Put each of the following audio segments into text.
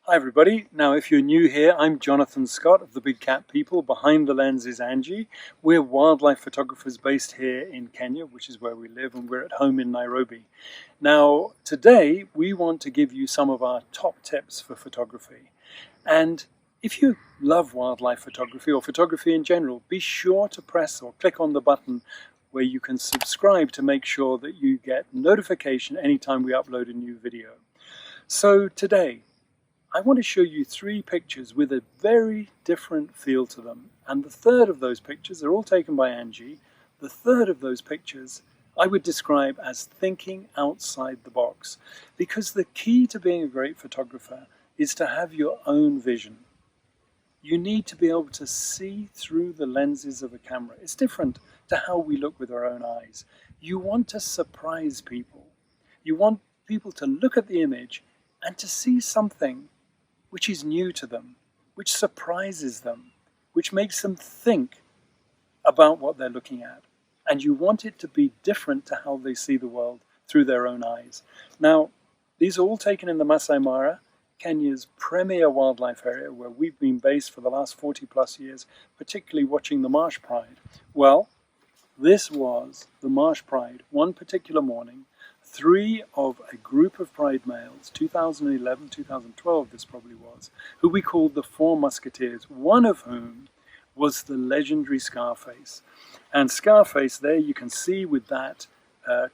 Hi everybody. Now if you're new here, I'm Jonathan Scott of the Big Cat People. Behind the lens is Angie. We're wildlife photographers based here in Kenya, which is where we live, and we're at home in Nairobi. Now today we want to give you some of our top tips for photography. And if you love wildlife photography or photography in general, be sure to press or click on the button where you can subscribe to make sure that you get notification anytime we upload a new video. So today, I want to show you 3 pictures with a very different feel to them. And the third of those pictures, they're all taken by Angie, the third of those pictures I would describe as thinking outside the box. Because the key to being a great photographer is to have your own vision. You need to be able to see through the lenses of a camera. It's different to how we look with our own eyes. You want to surprise people. You want people to look at the image and to see something which is new to them, which surprises them, which makes them think about what they're looking at. And you want it to be different to how they see the world through their own eyes. Now, these are all taken in the Maasai Mara, Kenya's premier wildlife area, where we've been based for the last 40 plus years, particularly watching the Marsh Pride. Well, this was the Marsh Pride, one particular morning. 3 of a group of pride males, 2011, 2012 this probably was, who we called the 4 Musketeers, one of whom was the legendary Scarface. And Scarface there you can see with that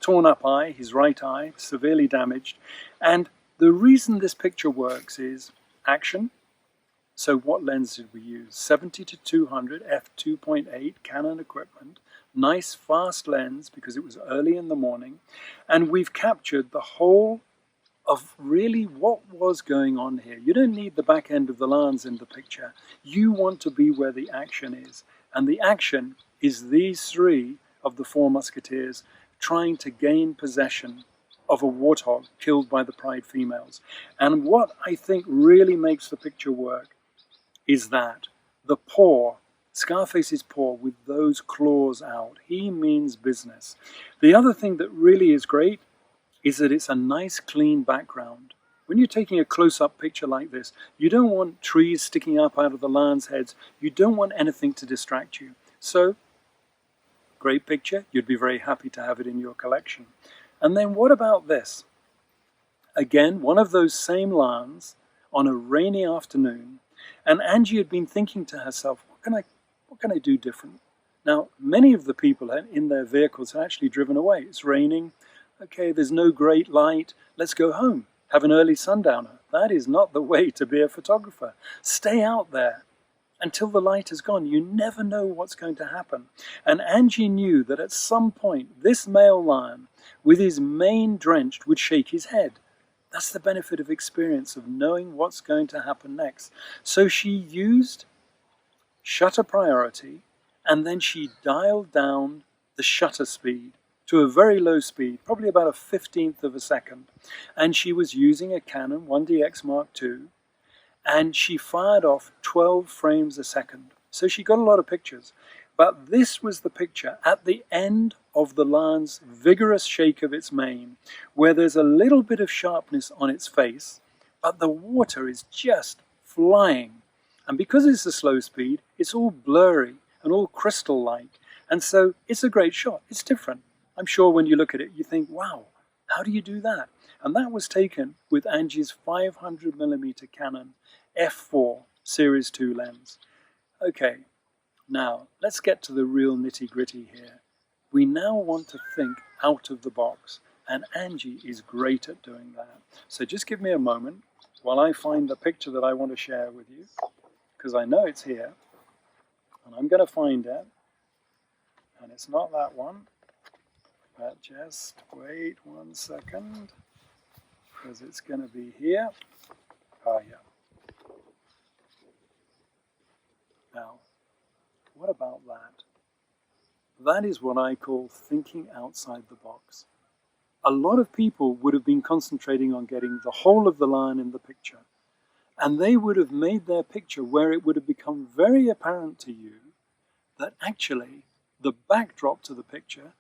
torn up eye, his right eye, severely damaged. And the reason this picture works is action. So what lens did we use? 70 to 200 f2.8 Canon equipment. Nice fast lens because it was early in the morning, and we've captured the whole of really what was going on here. You don't need the back end of the lens in the picture. You want to be where the action is, and the action is these 3 of the 4 Musketeers trying to gain possession of a warthog killed by the pride females. And what I think really makes the picture work is that the paw, Scarface's paw with those claws out. He means business. The other thing that really is great is that it's a nice clean background. When you're taking a close-up picture like this, you don't want trees sticking up out of the lion's heads. You don't want anything to distract you. So, great picture. You'd be very happy to have it in your collection. And then what about this? Again, one of those same lions on a rainy afternoon. And Angie had been thinking to herself, what can I do different? Now, many of the people in their vehicles had actually driven away. It's raining. Okay, there's no great light. Let's go home. Have an early sundowner. That is not the way to be a photographer. Stay out there until the light is gone. You never know what's going to happen. And Angie knew that at some point, this male lion, with his mane drenched, would shake his head. That's the benefit of experience, of knowing what's going to happen next. So she used shutter priority, and then she dialed down the shutter speed to a very low speed, probably about a 15th of a second. And she was using a Canon 1DX Mark II, and she fired off 12 frames a second. So she got a lot of pictures. But this was the picture at the end of the lion's vigorous shake of its mane, where there's a little bit of sharpness on its face, but the water is just flying. And because it's a slow speed, it's all blurry and all crystal-like. And so it's a great shot. It's different. I'm sure when you look at it, you think, wow, how do you do that? And that was taken with Angie's 500mm Canon f4 Series 2 lens. Okay, now let's get to the real nitty-gritty here. We now want to think out of the box, and Angie is great at doing that. So just give me a moment while I find the picture that I want to share with you, because I know it's here, and I'm going to find it, and it's not that one, but just wait 1 second, because it's going to be here. Oh yeah. Now, what about that? That is what I call thinking outside the box. A lot of people would have been concentrating on getting the whole of the lion in the picture, and they would have made their picture where it would have become very apparent to you that actually the backdrop to the picture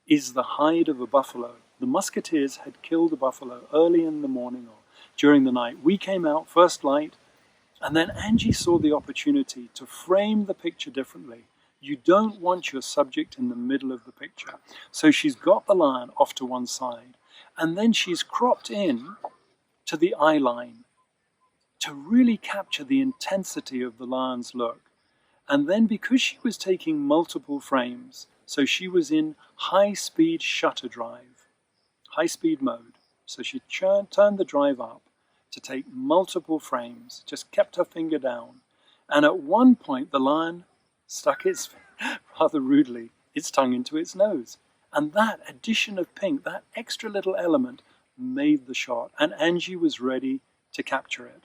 is the hide of a buffalo. The Musketeers had killed a buffalo early in the morning, or during the night. We came out first light, and then Angie saw the opportunity to frame the picture differently. You don't want your subject in the middle of the picture. So she's got the lion off to one side, and then she's cropped in to the eye line to really capture the intensity of the lion's look. And then because she was taking multiple frames, so she was in high-speed shutter drive, high-speed mode. So she turned the drive up to take multiple frames, just kept her finger down. And at one point, the lion stuck its, rather rudely, its tongue into its nose. And that addition of pink, that extra little element, made the shot. And Angie was ready to capture it.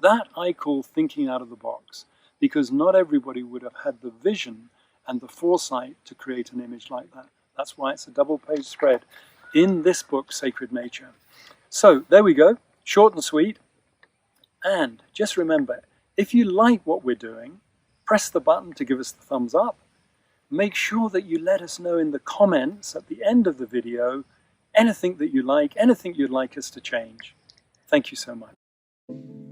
That I call thinking out of the box, because not everybody would have had the vision and the foresight to create an image like that. That's why it's a double-page spread in this book, Sacred Nature. So there we go, short and sweet. And just remember, if you like what we're doing, press the button to give us the thumbs up. Make sure that you let us know in the comments at the end of the video anything that you like, anything you'd like us to change. Thank you so much.